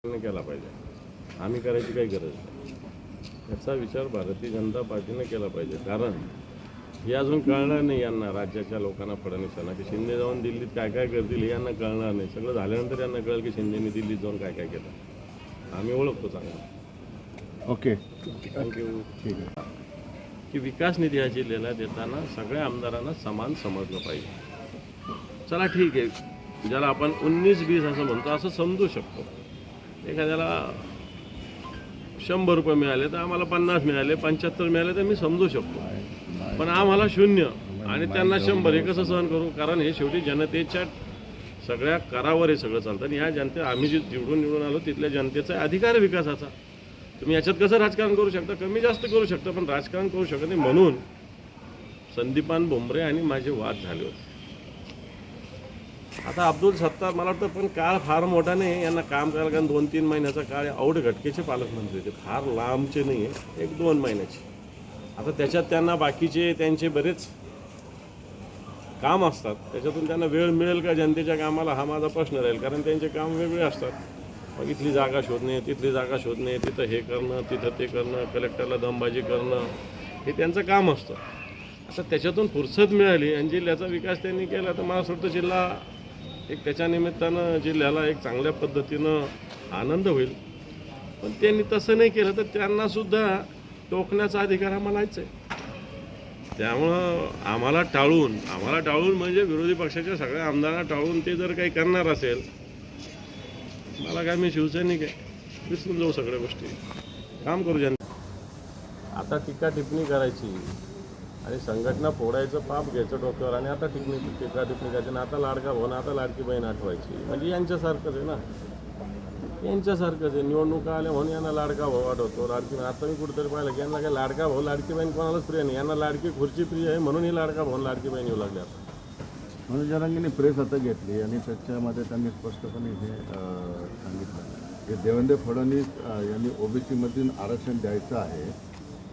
केला पाहिजे, आम्ही करायची काही गरज नाही. याचा विचार भारतीय जनता पार्टीने केला पाहिजे. कारण हे अजून कळणार नाही यांना, राज्याच्या लोकांना, फडणवीसांना, की शिंदे जाऊन दिल्लीत काय काय करतील हे यांना कळणार नाही. सगळं झाल्यानंतर यांना कळेल की शिंदेने दिल्लीत जाऊन काय काय केलं. आम्ही ओळखतो चांगलं. Okay, thank you. ठीक आहे. की विकास निधी हा जिल्ह्याला देताना सगळ्या आमदारांना समान समजलं पाहिजे. चला ठीक आहे, ज्याला आपण 19-20 असं म्हणतो असं समजू शकतो. एखाद्याला 100 रुपये मिळाले तर आम्हाला 50 मिळाले, 75 मिळाले तर मी समजू शकतो. पण आम्हाला 0 आणि त्यांना 100 हे कसं सहन करू? कारण हे शेवटी जनतेच्या सगळ्या करावर हे सगळं चालतं. आणि ह्या जनते आम्ही जे निवडून आलो तिथल्या जनतेचा अधिकार आहे विकासाचा. तुम्ही याच्यात कसं राजकारण करू शकता? कमी जास्त करू शकता, पण राजकारण करू शकत नाही. म्हणून संदीपान भुमरे आणि माझे वाद झाले होते. आता अब्दुल सत्तार मला वाटतं, पण काळ फार मोठा नाही यांना काम करायला. कारण 2-3 महिन्याचा काळ. औड घटकेचे पालकमंत्री होते, फार लांबचे नाही आहे, 1-2 महिन्याचे. आता त्याच्यात त्यांना बाकीचे त्यांचे बरेच काम असतात, त्याच्यातून त्यांना वेळ मिळेल का जनतेच्या कामाला हा माझा प्रश्न राहील. कारण त्यांचे काम वेगळे असतात. मग इथली जागा शोधणे, तिथली जागा शोधणे, तिथं हे करणं, तिथं ते करणं, कलेक्टरला दमबाजी करणं, हे त्यांचं काम असतं. आता त्याच्यातून फुरसत मिळाली आणि जिल्ह्याचा विकास त्यांनी केला तर मला असं वाटतं जिल्हा एक त्याच्या निमित्तानं जिल्ह्याला एक चांगल्या पद्धतीनं आनंद होईल. पण त्यांनी तसं नाही केलं तर त्यांनासुद्धा टोकण्याचा अधिकार आम्हालाच आहे. त्यामुळं आम्हाला टाळून म्हणजे विरोधी पक्षाच्या सगळ्या आमदारांना टाळून ते जर काही करणार असेल, मला काय, मी शिवसैनिक आहे, विसरून जाऊ सगळ्या गोष्टी, काम करू जनता. आता टीका टिप्पणी करायची आणि संघटना फोडायचं, पाप घ्यायचं डोक्यावर, आणि आता टीका टिप्पणी करायची ना, आता लाडका भाऊ ना, आता लाडकी बहीण आठवायची. म्हणजे यांच्यासारखंच आहे ना, यांच्यासारखंच आहे. निवडणुका आल्या म्हणून यांना लाडका भाऊ आठवतो, लाडकी. आता मी कुठेतरी पाहिलं की यांना काय लाडका भाऊ लाडकी बहीण कोणालाच प्रिय नाही. यांना लाडकी खुर्ची प्रिय आहे म्हणून ही लाडका भाऊ लाडकी बहीण येऊ लागली. आता मनोज जरांगेंनी प्रेस आता घेतली आणि त्याच्यामध्ये त्यांनी स्पष्टपणे हे सांगितलं की देवेंद्र फडणवीस यांनी ओबीसीमधून आरक्षण द्यायचं आहे.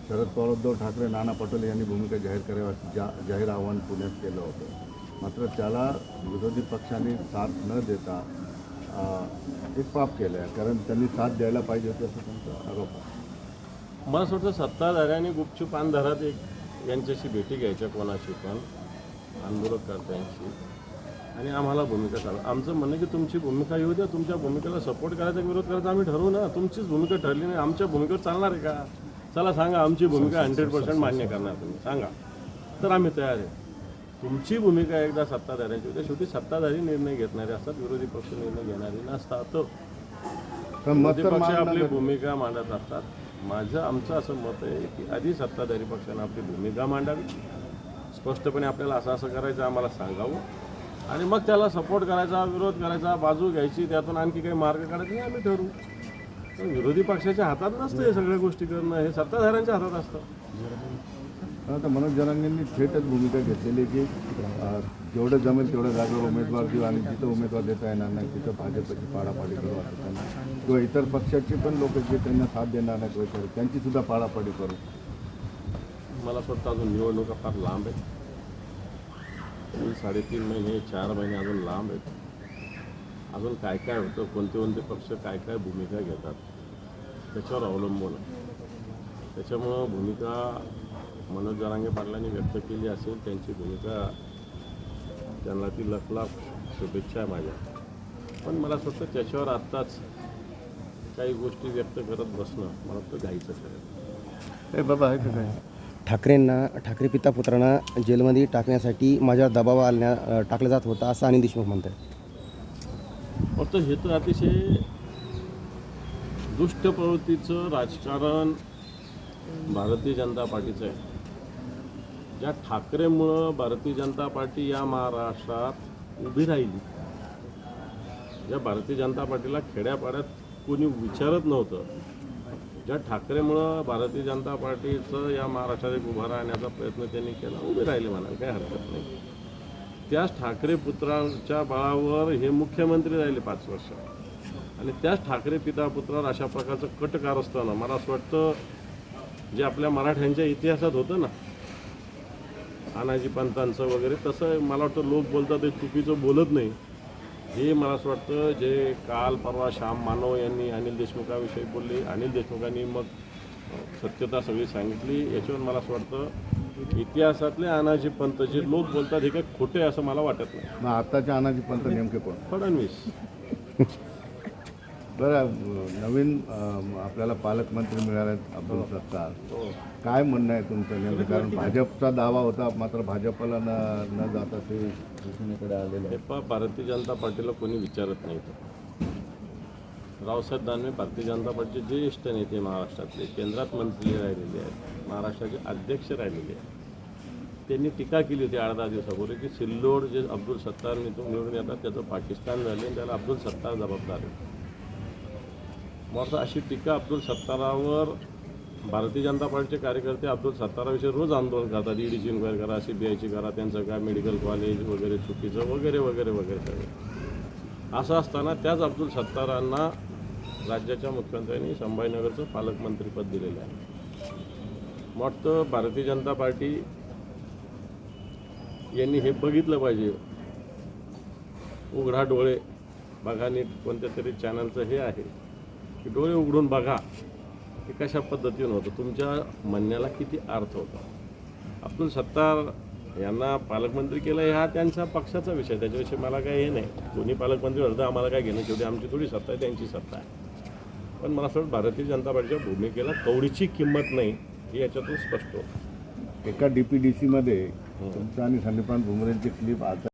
शरद पवार, उद्धव ठाकरे, नाना पटोले यांनी भूमिका जाहीर करावी जाहीर आव्हान पुण्यात केलं होतं. मात्र त्याला विरोधी पक्षांनी साथ न देता एक पाप केलं आहे. कारण त्यांनी साथ द्यायला पाहिजे होती असं त्यांचा आरोप आहे. मला असं वाटतं सत्ताधाऱ्यांनी गुपचूप अंधारात एक यांच्याशी भेटी घ्यायच्या, कोणाशी पण आंदोलनकर्त्यांशी, आणि आम्हाला भूमिका करा. आमचं म्हणणं की तुमची भूमिका येऊ द्या, तुमच्या भूमिकेला सपोर्ट करायचा, विरोध करायचा आम्ही ठरवू ना. तुमचीच भूमिका ठरली नाही, आमच्या भूमिकेवर चालणार आहे का? चला सांगा, आमची भूमिका 100% मान्य करणार तुम्ही सांगा, तर आम्ही तयार आहे. तुमची भूमिका एकदा सत्ताधाऱ्यांची होते. शेवटी सत्ताधारी निर्णय घेणारे असतात, विरोधी पक्ष निर्णय घेणारे नसतात. विरोधी पक्ष आपली भूमिका मांडत असतात. आमचं असं मत आहे की आधी सत्ताधारी पक्षानं आपली भूमिका मांडावी, स्पष्टपणे आपल्याला असं करायचं आम्हाला सांगावं, आणि मग त्याला सपोर्ट करायचा, विरोध करायचा, बाजू घ्यायची, त्यातून आणखी काही मार्ग काढायचे नाही आम्ही ठरवू. विरोधी पक्षाच्या हातात नसतं हे सगळ्या गोष्टी करणं, हे सत्ताधाऱ्यांच्या हातात असतं. आता मनोज जरांगेंनी थेटच भूमिका घेतलेली की जेवढं जमेल तेवढ्या जागेवर उमेदवार देऊ आणि जिथं उमेदवार देता येणार नाही तिथं भाजपची पाडापाडी करू असं त्यांना, किंवा इतर पक्षाचे पण लोक जे त्यांना साथ देणार नाहीत वगैरे त्यांची सुद्धा पाडापाडी करू. मला असं वाटतं अजून निवडणुका फार लांब आहेत. 3-3.5 महिने 4 महिने अजून लांब आहेत. अजून काय काय होतं, कोणते पक्ष काय काय भूमिका घेतात त्याच्यावर अवलंबून आहे. त्याच्यामुळं भूमिका मनोज जरांगे पाटलांनी व्यक्त केली असेल, त्यांची भूमिका, त्यांना ती लाख शुभेच्छा आहे माझ्या. पण मला असं वाटतं त्याच्यावर आत्ताच काही गोष्टी व्यक्त करत बसणं मला वाटतं घाईचं ठरेल. हे बाबा आहे का काय? ठाकरे पिता पुत्रांना जेलमध्ये टाकण्यासाठी माझ्या दबाव टाकला जात होता असं अनिल देशमुख म्हणतात. फक्त हे तर अतिशय दुष्ट प्रवृत्तीचं राजकारण भारतीय जनता पार्टीचं आहे. ज्या ठाकरेमुळं भारतीय जनता पार्टी या महाराष्ट्रात उभी राहिली, ज्या भारतीय जनता पार्टीला खेड्यापाड्यात कोणी विचारत नव्हतं, ज्या ठाकरेमुळं भारतीय जनता पार्टीचं या महाराष्ट्रात एक उभा राहण्याचा प्रयत्न त्यांनी केला, उभे राहिले म्हणाल काही हरकत नाही. त्याच ठाकरे पुत्रांच्या बळावर हे मुख्यमंत्री राहिले 5 वर्ष, आणि त्याच ठाकरे पिता पुत्रावर अशा प्रकारचं कट कारस्थानं, मला असं वाटतं जे आपल्या मराठ्यांच्या इतिहासात होतं ना, तानाजी पंतांचं वगैरे, तसं मला वाटतं लोक बोलतात ते चुकीचं बोलत नाही, हे मला असं वाटतं जे काल परवा श्याम मानव यांनी अनिल देशमुखाविषयी बोलले, अनिल देशमुखांनी मग सत्यता सगळी सांगितली. याच्यावर मला असं वाटतं इतिहासातले अनाजी पंत जे लोक बोलतात हे काही खोटे असं मला वाटत नाही. मग आताच्या अनाजी पंत नेमके कोण? फडणवीस. बरं, नवीन आपल्याला पालकमंत्री मिळाले आहेत अब्दुल सत्तार. काय म्हणणं आहे तुमचं नेमकं? कारण भाजपचा दावा होता, मात्र भाजपला न जाता ते शिवसेनेकडे आलेले हे आहे. भारतीय जनता पार्टीला कोणी विचारत नाही. रावसाहेब दानवे भारतीय जनता पार्टीचे ज्येष्ठ नेते महाराष्ट्रातले, केंद्रात मंत्री राहिलेले आहेत, महाराष्ट्राचे अध्यक्ष राहिलेले आहेत. त्यांनी टीका केली होती 8-10 दिवसापूर्वी की सिल्लोड जे अब्दुल सत्तार निवडून येतात त्याचं पाकिस्तान झाले आणि त्याला अब्दुल सत्तार जबाबदार आहे. मग अशी टीका अब्दुल सत्तारावर भारतीय जनता पार्टीचे कार्यकर्ते अब्दुल सत्ताराविषयी रोज आंदोलन करतात. ईडीची इन्क्वायरी करा, CBIची करा, त्यांचं काय मेडिकल कॉलेज वगैरे चुकीचं वगैरे वगैरे वगैरे सगळं. असं असताना त्याच अब्दुल सत्तारांना राज्याच्या मुख्यमंत्र्यांनी संभाजीनगरचं पालकमंत्रीपद दिलेलं आहे. मग तर भारतीय जनता पार्टी यांनी हे बघितलं पाहिजे. उघडा डोळे बघा, नीट कोणत्या तरी चॅनलचं हे आहे की डोळे उघडून बघा की कशा पद्धतीनं होतं, तुमच्या म्हणण्याला किती अर्थ होता. अब्दुल सत्तार यांना पालकमंत्री केलं हा त्यांच्या पक्षाचा विषय, त्याच्याविषयी मला काही हे नाही. कोणी पालकमंत्री झालं तर आम्हाला काय घेणं, शेवटी आमची थोडी सत्ता आहे, त्यांची सत्ता आहे. पण मला असं वाटतं भारतीय जनता पार्टीच्या भूमिकेला कवडीची किंमत नाही हे याच्यातून स्पष्ट होतं. एका DPDCमध्ये तुमचं आणि संदीपान भुमरेंची क्लिप आता